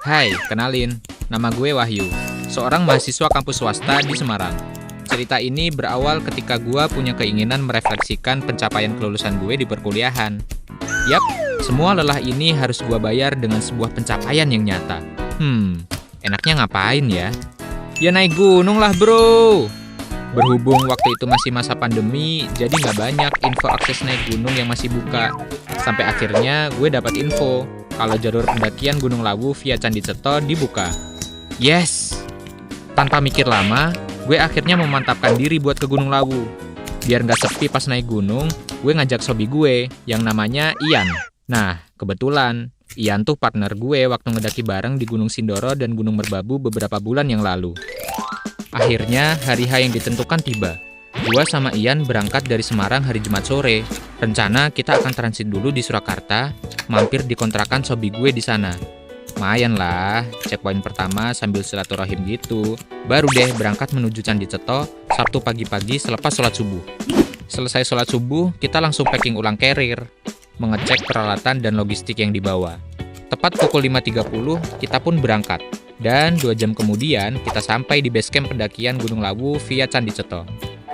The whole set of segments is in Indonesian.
Hai, kenalin. Nama gue Wahyu, seorang mahasiswa kampus swasta di Semarang. Cerita ini berawal ketika gue punya keinginan merefleksikan pencapaian kelulusan gue di perkuliahan. Yap, semua lelah ini harus gue bayar dengan sebuah pencapaian yang nyata. Enaknya ngapain ya? Ya naik gunung lah bro! Berhubung waktu itu masih masa pandemi, jadi nggak banyak info akses naik gunung yang masih buka. Sampai akhirnya gue dapat info kalau jalur pendakian Gunung Lawu via Candi Ceto dibuka. Yes! Tanpa mikir lama, gue akhirnya memantapkan diri buat ke Gunung Lawu. Biar nggak sepi pas naik gunung, gue ngajak sobi gue yang namanya Ian. Nah, kebetulan Ian tuh partner gue waktu ngedaki bareng di Gunung Sindoro dan Gunung Merbabu beberapa bulan yang lalu. Akhirnya, hari H yang ditentukan tiba. Gua sama Ian berangkat dari Semarang hari Jumat sore. Rencana kita akan transit dulu di Surakarta, mampir di kontrakan sobi gue di sana. Lumayan lah, checkpoint pertama sambil silaturahim gitu. Baru deh berangkat menuju Candi Ceto, Sabtu pagi-pagi selepas sholat subuh. Selesai sholat subuh, kita langsung packing ulang carrier, mengecek peralatan dan logistik yang dibawa. Tepat pukul 5.30, kita pun berangkat. Dan 2 jam kemudian, kita sampai di base camp pendakian Gunung Lawu via Candi Ceto.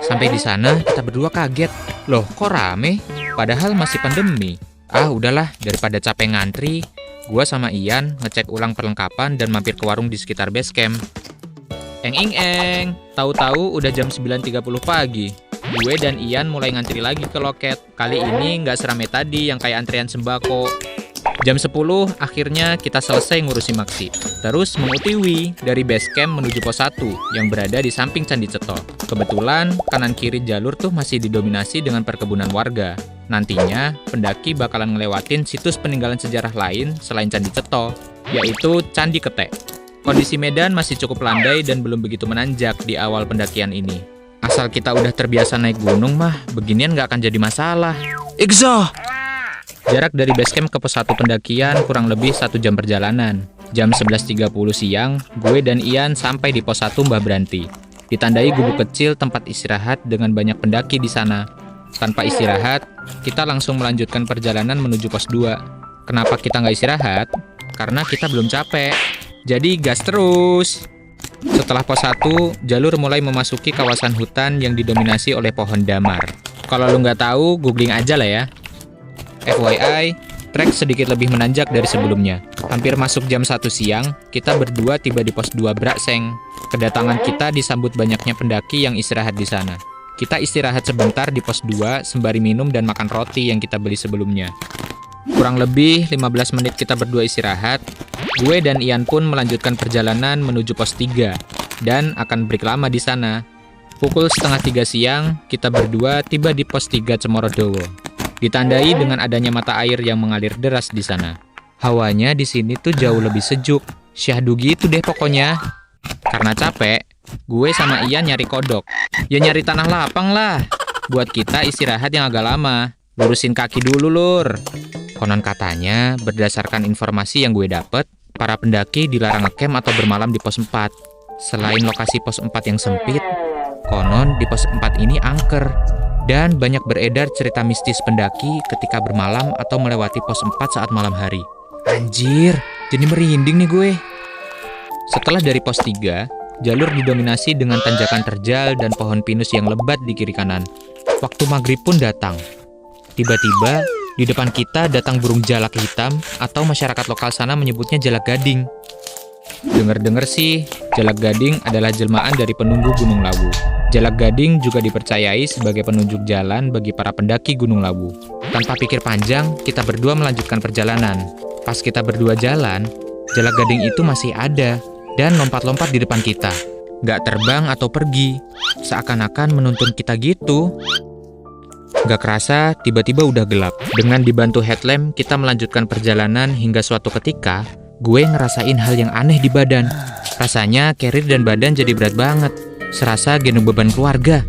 Sampai di sana, kita berdua kaget. Loh, kok rame? Padahal masih pandemi. Ah, udahlah, daripada capek ngantri, gua sama Ian ngecek ulang perlengkapan dan mampir ke warung di sekitar base camp. Eng, tahu-tahu udah jam 9.30 pagi. Gue dan Ian mulai ngantri lagi ke loket. Kali ini nggak seramai tadi yang kayak antrian sembako. Jam 10, akhirnya kita selesai ngurusi maksi. Terus mengutiwi dari base camp menuju pos 1 yang berada di samping Candi Ceto. Kebetulan, kanan kiri jalur tuh masih didominasi dengan perkebunan warga. Nantinya, pendaki bakalan ngelewatin situs peninggalan sejarah lain selain Candi Ceto, yaitu Candi Ketek. Kondisi medan masih cukup landai dan belum begitu menanjak di awal pendakian ini. Asal kita udah terbiasa naik gunung mah, beginian nggak akan jadi masalah. Ikzo! Jarak dari base camp ke pos 1 pendakian kurang lebih 1 jam perjalanan. Jam 11.30 siang, gue dan Ian sampai di pos 1 Mbah Branti. Ditandai gubuk kecil tempat istirahat dengan banyak pendaki di sana. Tanpa istirahat, kita langsung melanjutkan perjalanan menuju pos 2. Kenapa kita nggak istirahat? Karena kita belum capek. Jadi gas terus! Setelah pos 1, jalur mulai memasuki kawasan hutan yang didominasi oleh pohon damar. Kalau lu nggak tahu, googling aja lah ya. FYI, trek sedikit lebih menanjak dari sebelumnya. Hampir masuk jam 1 siang, kita berdua tiba di pos 2 Brakseng. Kedatangan kita disambut banyaknya pendaki yang istirahat di sana. Kita istirahat sebentar di pos 2 sembari minum dan makan roti yang kita beli sebelumnya. Kurang lebih 15 menit kita berdua istirahat, gue dan Ian pun melanjutkan perjalanan menuju pos 3 dan akan break lama di sana. Pukul 2:30 siang, kita berdua tiba di pos 3 Cemorodowo. Ditandai dengan adanya mata air yang mengalir deras di sana. Hawanya di sini tuh jauh lebih sejuk. Syahdu gitu deh pokoknya. Karena capek, gue sama Ian nyari kodok. Ya nyari tanah lapang lah. Buat kita istirahat yang agak lama. Lurusin kaki dulu lur. Konon katanya, berdasarkan informasi yang gue dapet, para pendaki dilarang ngecamp atau bermalam di pos 4. Selain lokasi pos 4 yang sempit, konon di pos 4 ini angker. Dan banyak beredar cerita mistis pendaki ketika bermalam atau melewati pos 4 saat malam hari. Anjir, jadi merinding nih gue. Setelah dari pos 3, jalur didominasi dengan tanjakan terjal dan pohon pinus yang lebat di kiri kanan. Waktu maghrib pun datang. Tiba-tiba, di depan kita datang burung jalak hitam atau masyarakat lokal sana menyebutnya jalak gading. Dengar-dengar sih, jalak gading adalah jelmaan dari penunggu Gunung Lawu. Jalak gading juga dipercayai sebagai penunjuk jalan bagi para pendaki Gunung Lawu. Tanpa pikir panjang, kita berdua melanjutkan perjalanan. Pas kita berdua jalan, jalak gading itu masih ada dan lompat-lompat di depan kita. Gak terbang atau pergi, seakan-akan menuntun kita gitu. Gak kerasa, tiba-tiba udah gelap. Dengan dibantu headlamp, kita melanjutkan perjalanan hingga suatu ketika, gue ngerasain hal yang aneh di badan. Rasanya carrier dan badan jadi berat banget. Serasa gendong beban keluarga.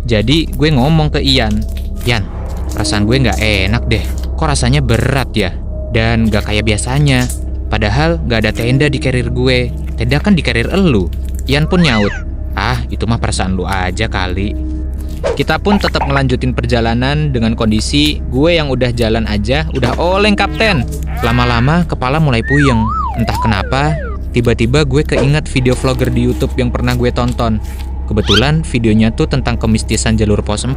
Jadi gue ngomong ke Ian, Yan, perasaan gue gak enak deh. Kok rasanya berat ya? Dan gak kayak biasanya. Padahal gak ada tenda di carrier gue. Tenda kan di carrier elu. Ian pun nyaut, ah itu mah perasaan lu aja kali. Kita pun tetap ngelanjutin perjalanan dengan kondisi gue yang udah jalan aja udah oleng kapten. Lama-lama kepala mulai puyeng. Entah kenapa, tiba-tiba gue keinget video vlogger di YouTube yang pernah gue tonton. Kebetulan videonya tuh tentang kemistisan jalur pos 4.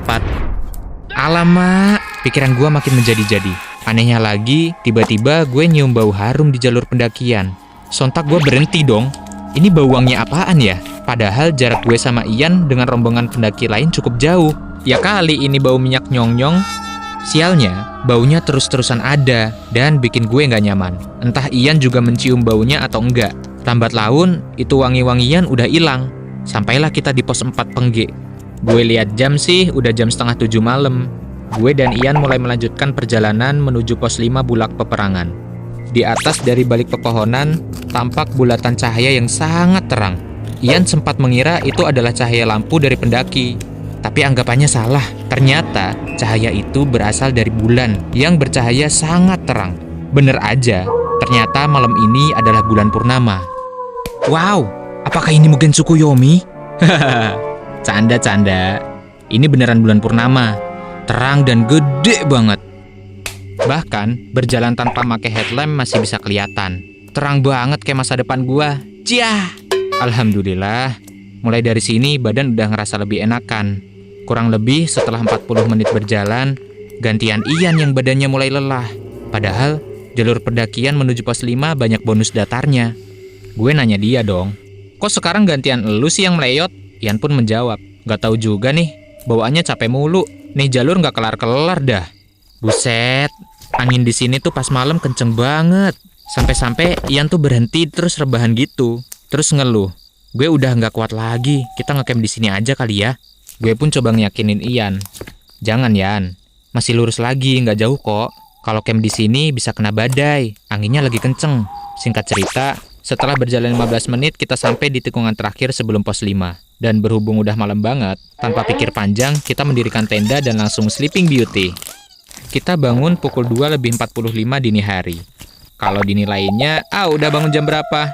Alamak, pikiran gue makin menjadi-jadi. Anehnya lagi, tiba-tiba gue nyium bau harum di jalur pendakian. Sontak gue berhenti dong. Ini bau wangi apaan ya? Padahal jarak gue sama Ian dengan rombongan pendaki lain cukup jauh. Ya kali ini bau minyak nyong-nyong. Sialnya, baunya terus-terusan ada dan bikin gue nggak nyaman. Entah Ian juga mencium baunya atau enggak. Lambat laun, itu wangi-wangian udah hilang. Sampailah kita di pos 4 Pengge. Gue lihat jam sih, udah jam setengah 7 malam. Gue dan Ian mulai melanjutkan perjalanan menuju pos 5 Bulak Peperangan. Di atas dari balik pepohonan, tampak bulatan cahaya yang sangat terang. Ian sempat mengira itu adalah cahaya lampu dari pendaki. Tapi anggapannya salah. Ternyata cahaya itu berasal dari bulan yang bercahaya sangat terang. Bener aja, ternyata malam ini adalah bulan purnama. Wow, apakah ini mungkin Tsukuyomi? Hahaha, canda-canda. Ini beneran bulan purnama. Terang dan gede banget. Bahkan, berjalan tanpa pakai headlamp masih bisa kelihatan. Terang banget kayak masa depan gua. Ciah! Alhamdulillah, mulai dari sini badan udah ngerasa lebih enakan. Kurang lebih setelah 40 menit berjalan, gantian Ian yang badannya mulai lelah. Padahal, jalur pendakian menuju pos 5 banyak bonus datarnya. Gue nanya dia dong, kok sekarang gantian elu sih yang meleyot? Ian pun menjawab, gak tahu juga nih, bawaannya capek mulu. Nih jalur nggak kelar-kelar dah. Buset, angin di sini tuh pas malam kenceng banget. Sampai-sampai Ian tuh berhenti terus rebahan gitu. Terus ngeluh, gue udah nggak kuat lagi. Kita ngecamp di sini aja kali ya. Gue pun coba ngeyakinin Ian. Jangan Ian, masih lurus lagi, nggak jauh kok. Kalau camp di sini bisa kena badai. Anginnya lagi kenceng. Singkat cerita, setelah berjalan 15 menit kita sampai di tikungan terakhir sebelum pos 5. Dan berhubung udah malam banget, tanpa pikir panjang, kita mendirikan tenda dan langsung sleeping beauty. Kita bangun pukul 2:45 dini hari. Kalau dinilainya, udah bangun jam berapa?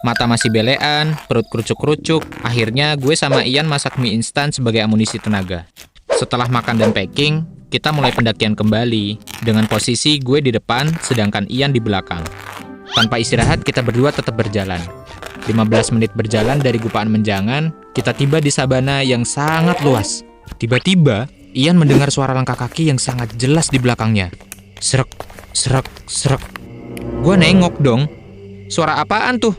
Mata masih belean, perut kerucuk-kerucuk. Akhirnya gue sama Ian masak mie instan sebagai amunisi tenaga. Setelah makan dan packing, kita mulai pendakian kembali. Dengan posisi gue di depan, sedangkan Ian di belakang. Tanpa istirahat, kita berdua tetap berjalan. 15 menit berjalan dari Gupaan Menjangan, kita tiba di sabana yang sangat luas. Tiba-tiba, Ian mendengar suara langkah kaki yang sangat jelas di belakangnya. Srek, srek, srek. Gua nengok dong. Suara apaan tuh?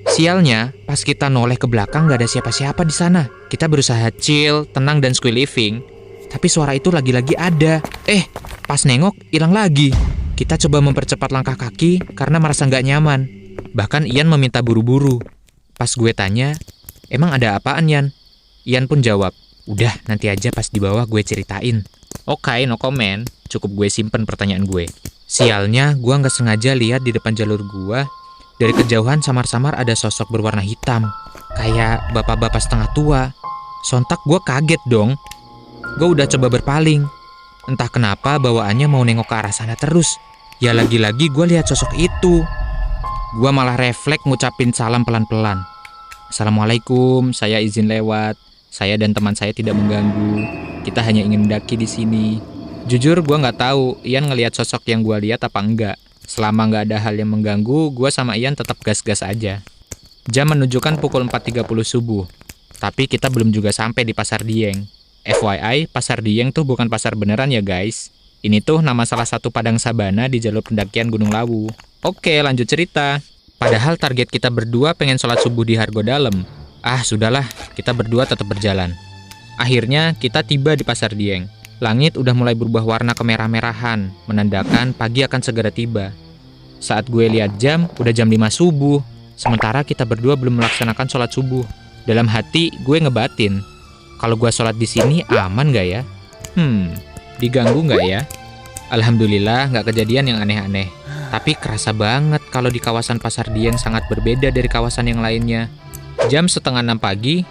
Sialnya, pas kita noleh ke belakang gak ada siapa-siapa di sana. Kita berusaha chill, tenang dan squee living. Tapi suara itu lagi-lagi ada. Pas nengok, hilang lagi. Kita coba mempercepat langkah kaki karena merasa nggak nyaman. Bahkan Ian meminta buru-buru. Pas gue tanya, emang ada apaan Ian? Ian pun jawab, udah nanti aja pas di bawah gue ceritain. Oke, no comment. Cukup gue simpen pertanyaan gue. Sialnya, gue nggak sengaja lihat di depan jalur gue. Dari kejauhan samar-samar ada sosok berwarna hitam. Kayak bapak-bapak setengah tua. Sontak gue kaget dong. Gue udah coba berpaling. Entah kenapa bawaannya mau nengok ke arah sana terus. Ya lagi-lagi gue lihat sosok itu. Gue malah refleks ngucapin salam pelan-pelan. Assalamualaikum, saya izin lewat. Saya dan teman saya tidak mengganggu. Kita hanya ingin mendaki di sini. Jujur gue nggak tahu Ian ngelihat sosok yang gue lihat apa enggak. Selama nggak ada hal yang mengganggu, gue sama Ian tetap gas-gas aja. Jam menunjukkan pukul 4.30 subuh. Tapi kita belum juga sampai di Pasar Dieng. FYI, Pasar Dieng tuh bukan pasar beneran ya guys. Ini tuh nama salah satu padang sabana di jalur pendakian Gunung Lawu. Oke, lanjut cerita. Padahal target kita berdua pengen sholat subuh di Hargodalem. Sudahlah, kita berdua tetap berjalan. Akhirnya, kita tiba di Pasar Dieng. Langit udah mulai berubah warna kemerah-merahan, menandakan pagi akan segera tiba. Saat gue lihat jam, udah jam 5 subuh. Sementara kita berdua belum melaksanakan sholat subuh. Dalam hati, gue ngebatin. Kalau gue sholat di sini aman gak ya? Diganggu gak ya? Alhamdulillah gak kejadian yang aneh-aneh. Tapi kerasa banget kalau di kawasan Pasar Dieng sangat berbeda dari kawasan yang lainnya. Jam 5:30 pagi,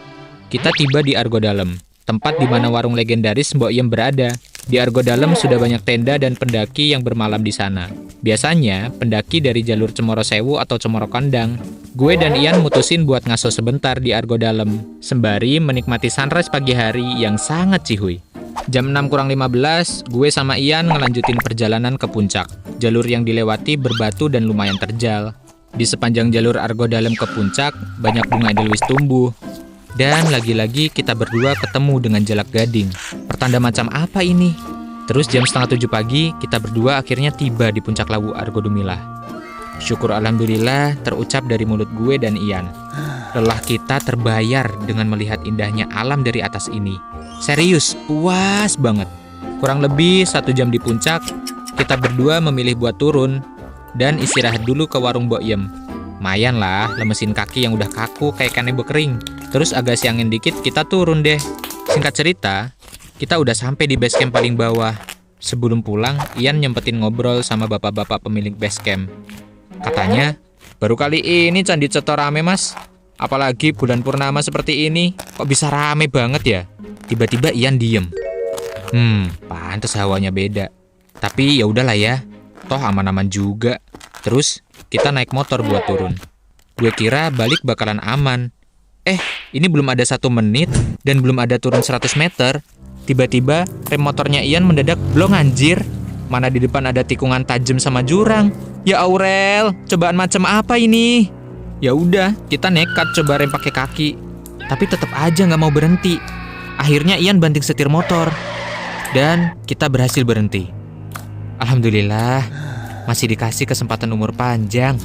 kita tiba di Argodalem, tempat di mana warung legendaris Mbok Iem berada. Di Argodalem sudah banyak tenda dan pendaki yang bermalam di sana. Biasanya, pendaki dari jalur Cemoro Sewu atau Cemoro Kondang. Gue dan Ian mutusin buat ngaso sebentar di Argodalem, sembari menikmati sunrise pagi hari yang sangat cihuy. Jam 6:15, gue sama Ian ngelanjutin perjalanan ke puncak. Jalur yang dilewati berbatu dan lumayan terjal. Di sepanjang jalur Argo Dalam ke puncak, banyak bunga edelweiss tumbuh. Dan lagi-lagi kita berdua ketemu dengan jalak gading. Pertanda macam apa ini? Terus jam 6:30 pagi, kita berdua akhirnya tiba di puncak Lawu Argo Dumilah. Syukur alhamdulillah terucap dari mulut gue dan Ian. Lelah kita terbayar dengan melihat indahnya alam dari atas ini. Serius, puas banget. Kurang lebih 1 jam di puncak, kita berdua memilih buat turun dan istirahat dulu ke warung Mbok Yem. Mayan lah, lemesin kaki yang udah kaku kayak kanebo kering. Terus agak siangin dikit, kita turun deh. Singkat cerita, kita udah sampai di base camp paling bawah. Sebelum pulang, Ian nyempetin ngobrol sama bapak-bapak pemilik base camp. Katanya, baru kali ini Candi Ceto rame mas. Apalagi bulan purnama seperti ini, kok bisa rame banget ya? Tiba-tiba Ian diem. Pantes hawanya beda. Tapi ya udahlah ya, toh aman-aman juga. Terus kita naik motor buat turun. Gue kira balik bakalan aman. Ini belum ada 1 menit dan belum ada turun 100 meter. Tiba-tiba rem motornya Ian mendadak blong anjir. Mana di depan ada tikungan tajam sama jurang. Ya Aurel, cobaan macam apa ini? Ya udah, kita nekat coba rem pakai kaki. Tapi tetap aja nggak mau berhenti. Akhirnya Ian banting setir motor. Dan kita berhasil berhenti. Alhamdulillah, masih dikasih kesempatan umur panjang.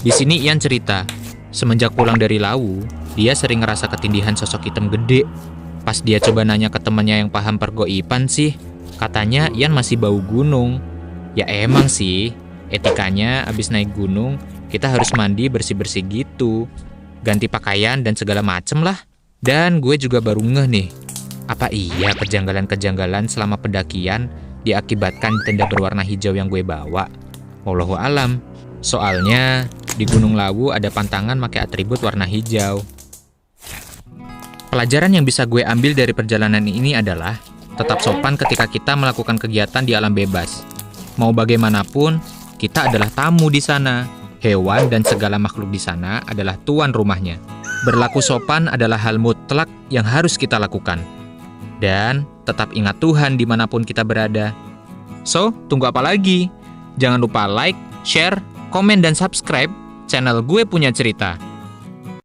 Di sini Ian cerita, semenjak pulang dari Lawu, dia sering ngerasa ketindihan sosok hitam gede. Pas dia coba nanya ke temannya yang paham pergoipan sih, katanya Ian masih bau gunung. Ya emang sih, etikanya abis naik gunung, kita harus mandi bersih-bersih gitu. Ganti pakaian dan segala macem lah. Dan gue juga baru ngeh nih, apa iya kejanggalan-kejanggalan selama pendakian diakibatkan tenda berwarna hijau yang gue bawa? Wallahu alam. Soalnya di Gunung Lawu ada pantangan pakai atribut warna hijau. Pelajaran yang bisa gue ambil dari perjalanan ini adalah tetap sopan ketika kita melakukan kegiatan di alam bebas. Mau bagaimanapun, kita adalah tamu di sana. Hewan dan segala makhluk di sana adalah tuan rumahnya. Berlaku sopan adalah hal mutlak yang harus kita lakukan. Dan tetap ingat Tuhan dimanapun kita berada. So, tunggu apa lagi? Jangan lupa like, share, komen, dan subscribe channel Gue Punya Cerita.